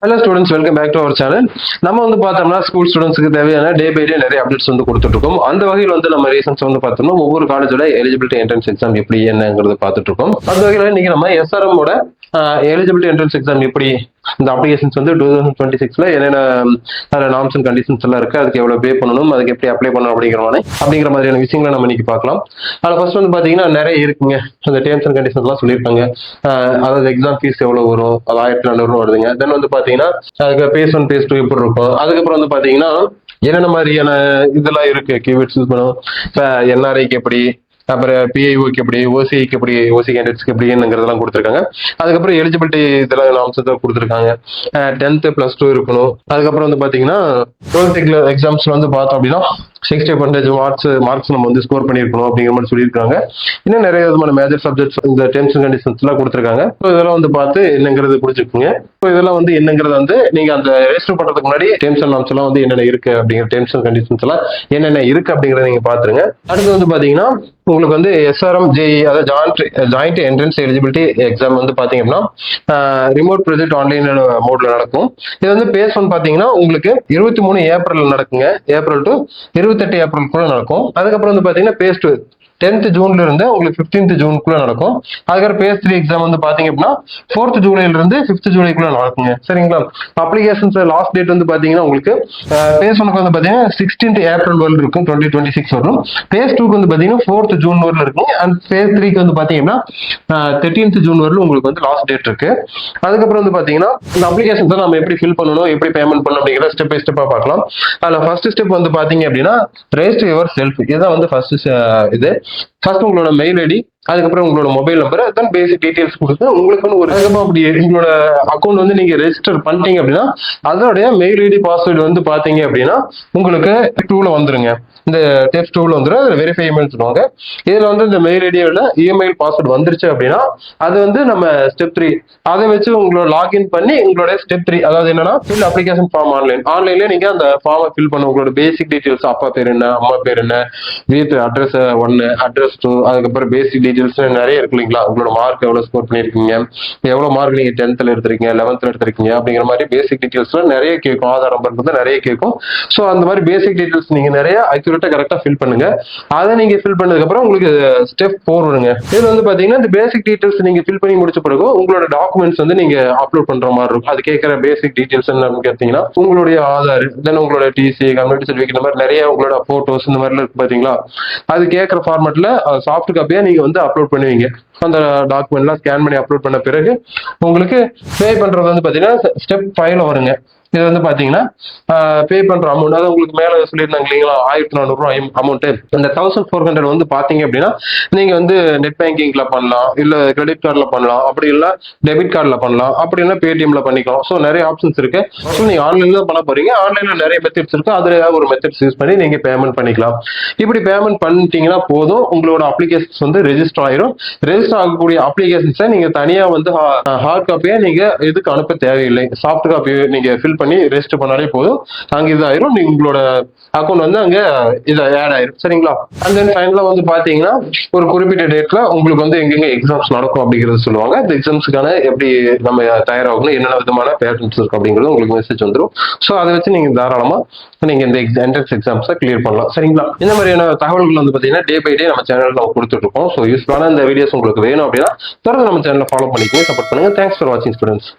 Hello students, welcome back to our channel. நம்ம வந்து பார்த்தோம்னா ஸ்கூல் ஸ்டூடெண்ட்ஸ்க்கு தேவையான டே பை டே நிறைய அப்டேட்ஸ் வந்து கொடுத்துட்டு இருக்கோம். அந்த வகையில் வந்து நம்ம ரீசன்ஸ் வந்து பார்த்தோம்னா ஒவ்வொரு காலேஜோட எலிஜிபிலிட்டி என்ட்ரன்ஸ் எக்ஸாம் எப்படி என்னங்கிறது பார்த்துட்டு இருக்கோம். அந்த வகையில் இன்னைக்கு நம்ம எஸ்ஆர்எம்மோட எலிஜிபிலிட்டி என்ட்ரன்ஸ் எக்ஸாம் எப்படி இந்த அப்ளிகேஷன்ஸ் வந்து 2026ல என்னென்ன அதில் நார்ம்ஸ் அண்ட் கண்டிஷன்ஸ் எல்லாம் இருக்கு, அதுக்கு எவ்வளவு பே பண்ணணும், அதுக்கு எப்படி அப்ளை பண்ணணும் அப்படிங்கிற மாதிரியான விஷயங்களை நம்ம இன்னைக்கு பார்க்கலாம். அதில் ஃபர்ஸ்ட் வந்து பார்த்தீங்கன்னா நிறைய இருக்குங்க. அந்த டேர்ம்ஸ் அண்ட் கண்டிஷன்ஸ் எல்லாம் சொல்லியிருக்காங்க. அதாவது எக்ஸாம் ஃபீஸ் எவ்வளவு வரும், அது 1400 வருதுங்க. தென் வந்து பாத்தீங்கன்னா அதுக்கு பேஸ் 1 பேஸ் 2 எப்படி இருக்கும். அதுக்கப்புறம் வந்து பாத்தீங்கன்னா என்னென்ன மாதிரியான இதெல்லாம் இருக்கு கீவேர்ட்ஸ் யூஸ் பண்ணுவோம். இப்போ என்ஆர்ஐக்கு எப்படி, அப்புறம் பிஐஓக்கு எப்படி, ஓசிஐக்கு எப்படி, ஓசி கேண்டிடேட்ஸ்க்கு எப்படிங்கிறதெல்லாம் கொடுத்துருக்காங்க. அதுக்கப்புறம் எலிஜிபிலிட்டி இதெல்லாம் நாம்ஸ் கொடுத்துருக்காங்க. 10th +2 இருக்கணும். அதுக்கப்புறம் வந்து பாத்தீங்கன்னா 12th எக்ஸாம்ஸ்ல வந்து பார்த்தோம் அப்படின்னா 60% மார்க்ஸ் நம்ம வந்து ஸ்கோர் பண்ணியிருக்கணும் அப்படிங்கிற மாதிரி சொல்லியிருக்காங்க. இன்னும் நிறைய விதமான மேஜர் சப்ஜெக்ட்ஸ் இந்த டேர்ம்ஸ் அண்ட் கண்டிஷன்ஸ் எல்லாம் கொடுத்துருக்காங்க. இதெல்லாம் வந்து பார்த்து என்னங்கிறது புரிஞ்சுக்குங்க. இதெல்லாம் வந்து என்னங்கிறது வந்து நீங்க அந்த ரெஜிஸ்டர் பண்றதுக்கு முன்னாடி டேர்ம்ஸ் அண்ட் நார்ம்ஸ் எல்லாம் வந்து என்னென்ன இருக்கு அப்படிங்கிற டேர்ம்ஸ் அண்ட் கண்டிஷன்ஸ் எல்லாம் என்னென்ன இருக்கு அப்படிங்கறத நீங்க பாத்துருங்க. அடுத்து வந்து பாத்தீங்கன்னா உங்களுக்கு வந்து எஸ்ஆர்எம் ஜேஇ அதாவது ஜாயிண்ட் என்ட்ரன்ஸ் எலிஜிபிலிட்டி எக்ஸாம் வந்து பாத்தீங்க அப்படின்னா ரிமோட் ப்ராஜெக்ட் ஆன்லைன் மோட்ல நடக்கும். இது வந்து பேஸ் 1 பாத்தீங்கன்னா உங்களுக்கு 23 ஏப்ரல் நடக்குங்க. ஏப்ரல் டு 28 ஏப்ரலுக்குள்ள நடக்கும். அதுக்கப்புறம் வந்து பாத்தீங்கன்னா பேஸ் 2 10th ஜூன்ல இருந்து உங்களுக்கு 15th ஜூனுக்குள்ள நடக்கும். அதுக்கப்புறம் பேஸ் 3 எக்ஸாம் வந்து பாத்தீங்க அப்படின்னா 4th ஜூலைல இருந்து 5th ஜூலைக்குள்ள நடக்குங்க. சரிங்களா? அப்ளிகேஷன்ஸ் லாஸ்ட் டேட் வந்து பாத்தீங்கன்னா உங்களுக்கு பேஸ் 1க்கு வந்து பாத்தீங்கன்னா 16th ஏப்ரல் வரல இருக்கும், 2026 வரும். பேஸ் 2க்கு வந்து பாத்தீங்கன்னா 4th ஜூன் வரல இருக்கும். அண்ட் பேஸ் 3க்கு வந்து பாத்தீங்கன்னா 13th ஜூன் வரல உங்களுக்கு வந்து லாஸ்ட் டேட் இருக்கு. அதுக்கப்புறம் வந்து பாத்தீங்கன்னா இந்த அப்ளிகேஷன்ஸ் நம்ம எப்படி ஃபில் பண்ணணும், எப்படி பேமெண்ட் பண்ணணும் அப்படிங்கிற ஸ்டெப் பை ஸ்டெப்பா பார்க்கலாம். அதுல ஃபர்ஸ்ட் ஸ்டெப் வந்து பாத்தீங்க அப்படின்னா ரெஜிஸ்டர் யுவர் செல்ஃப். இதுதான் வந்து ஃபர்ஸ்ட் இது. ஃபர்ஸ்ட் உங்களோட மெயில் ஐடி, அதுக்கப்புறம் உங்களோட மொபைல் நம்பர், அதுதான் பேசிக் டீடைல்ஸ் கொடுத்து உங்களுக்கு ஒரு அப்படி உங்களோட அக்கௌண்ட் வந்து நீங்க ரெஜிஸ்டர் பண்ணிட்டீங்க அப்படின்னா அதோடைய மெயில் ஐடி பாஸ்வேர்டு வந்து பாத்தீங்க அப்படின்னா உங்களுக்கு டூல வந்துருங்க. இந்த ஸ்டெப் 2ல வந்துடும். அதில் வெரிஃபை இமெயில் சொல்லுவாங்க. இதுல வந்து இந்த மெயில் ஐடியோட இமெயில் பாஸ்வேர்டு வந்துருச்சு அப்படின்னா அது வந்து நம்ம ஸ்டெப் 3 அதை வச்சு உங்களோட லாகின் பண்ணி உங்களோட ஸ்டெப் 3 அதாவது என்னன்னா ஃபில் அப்ளிகேஷன் ஃபார்ம் ஆன்லைன்ல நீங்க அந்த ஃபார்மை ஃபில் பண்ண உங்களோட பேசிக் டீடைல்ஸ், அப்பா பேர் என்ன, அம்மா பேர் என்ன, வீட்டு அட்ரஸ் 1, அட்ரஸ் 2, அதுக்கப்புறம் பேசிக் டீடைல்ஸ் நிறைய இருக்கு இல்லைங்களா. உங்களோட மார்க் எவ்வளவு ஸ்கோர் பண்ணிருக்கீங்க, எவ்வளவு மார்க் நீங்க 10th எடுத்திருக்கீங்க, 11th எடுத்திருக்கீங்க அப்படிங்கிற மாதிரி பேசிக் டீடைல்ஸ் நிறைய கேட்கும். ஆதார் நம்பர் வந்து நிறைய கேட்கும். ஸோ அந்த மாதிரி பேசிக் டீடைல்ஸ் நீங்க நிறைய கரெக்டா ஃபில் பண்ணுங்க. அதை நீங்க ஃபில் பண்ணதுக்கு அப்புறம் உங்களுக்கு ஸ்டெப் 4 வருங்க. இதுல வந்து பாத்தீங்கன்னா இந்த பேசிக் டீடைல்ஸ் நீங்க ஃபில் பண்ணி முடிச்ச பிறகு உங்களோட டாக்குமெண்ட்ஸ் வந்து நீங்க அப்லோட் பண்ற மாதிரி இருக்கும். அது கேட்கிற பேசிக் டீடைல்ஸ் என்ன கேட்டீங்கன்னா உங்களுடைய ஆதார், தென் உங்களோட டிசி, கம்யூனிட்டி சர்டிஃபிகேட், இந்த மாதிரி நிறைய உங்களோட போட்டோஸ் இந்த மாதிரி இருக்கு பாத்தீங்களா. அது கேட்கிற ஃபார்மேட்ல சாஃப்ட் காப்பியா நீங்க வந்து அப்லோட் பண்ணுவீங்க. அந்த டாக்குமெண்ட்லாம் ஸ்கேன் பண்ணி அப்லோட் பண்ண பிறகு உங்களுக்கு பே பண்றது வந்து பாத்தீங்கன்னா ஸ்டெப் 5ல வருங்க. இது வந்து பாத்தீங்கன்னா பே பண்ற அமௌண்ட், அதாவது உங்களுக்கு மேல சொல்லியிருந்தாங்க இல்லைங்களா 1400 அமௌண்ட். இந்த 1400 வந்து பாத்தீங்க அப்படின்னா நீங்க வந்து நெட் பேங்கிங்ல பண்ணலாம், இல்ல கிரெடிட் கார்டுல பண்ணலாம், அப்படி இல்ல டெபிட் கார்டுல பண்ணலாம், அப்படி இல்ல பேடிஎம்ல பண்ணிக்கலாம். ஸோ நிறைய ஆப்ஷன்ஸ் இருக்கு. ஸோ நீங்க ஆன்லைன்ல தான் பண்ண போறீங்க. ஆன்லைன்ல நிறைய மெத்தட்ஸ் இருக்கு. அதுல ஏதாவது ஒரு மெத்தட்ஸ் யூஸ் பண்ணி நீங்க பேமெண்ட் பண்ணிக்கலாம். இப்படி பேமெண்ட் பண்ணிட்டீங்கன்னா போதும், உங்களோட அப்ளிகேஷன்ஸ் வந்து ரெஜிஸ்டர் ஆயிரும். ரெஜிஸ்டர் ஆகக்கூடிய அப்ளிகேஷன்ஸை நீங்க தனியா வந்து ஹார்ட் காப்பியா நீங்க எதுக்கு அனுப்ப தேவையில்லை. சாஃப்ட் காப்பி நீங்க ஃபில் பண்ணி ரெஜிஸ்டர் பண்ணாலே போதும். அங்க இதாயிரும், நீங்க உங்களோட அக்கௌண்ட் வந்து அங்க இதை ஆட் ஆயிரும். சரிங்களா? அண்ட் தென் ஃபைனலா வந்து பாத்தீங்கன்னா ஒரு குறிப்பிட்ட டேட்ல உங்களுக்கு வந்து எங்கெங்க எக்ஸாம்ஸ் நடக்கும் அப்படிங்கறது சொல்லுவாங்க. இந்த எக்ஸாம்ஸ்க்கான எப்படி நம்ம தயாராகணும், என்னென்ன விதமான பேட்டர்ன்ஸ் இருக்கும் அப்படிங்கிறது உங்களுக்கு மெசேஜ் வந்துடும். ஸோ அதை வச்சு நீங்க தாராளமா நீங்க இந்த என்ட்ரன்ஸ் எக்ஸாம்ஸை கிளியர் பண்ணலாம். சரிங்களா? இந்த மாதிரியான தகவல்கள் வந்து பாத்தீங்கன்னா டே பை டே நம்ம சேனல்ல நம்ம கொடுத்துட்டு இருக்கோம். ஸோ யூஸ்ஃபுல்லான இந்த வீடியோஸ் உங்களுக்கு வேணும் அப்படின்னா தொடர்ந்து நம்ம சேனலை ஃபாலோ பண்ணிக்கோங்க, சப்போர்ட் பண்ணுங்க. தேங்க்ஸ் ஃபார் வாட்சிங் ஸ்டூடெண்ட்ஸ்.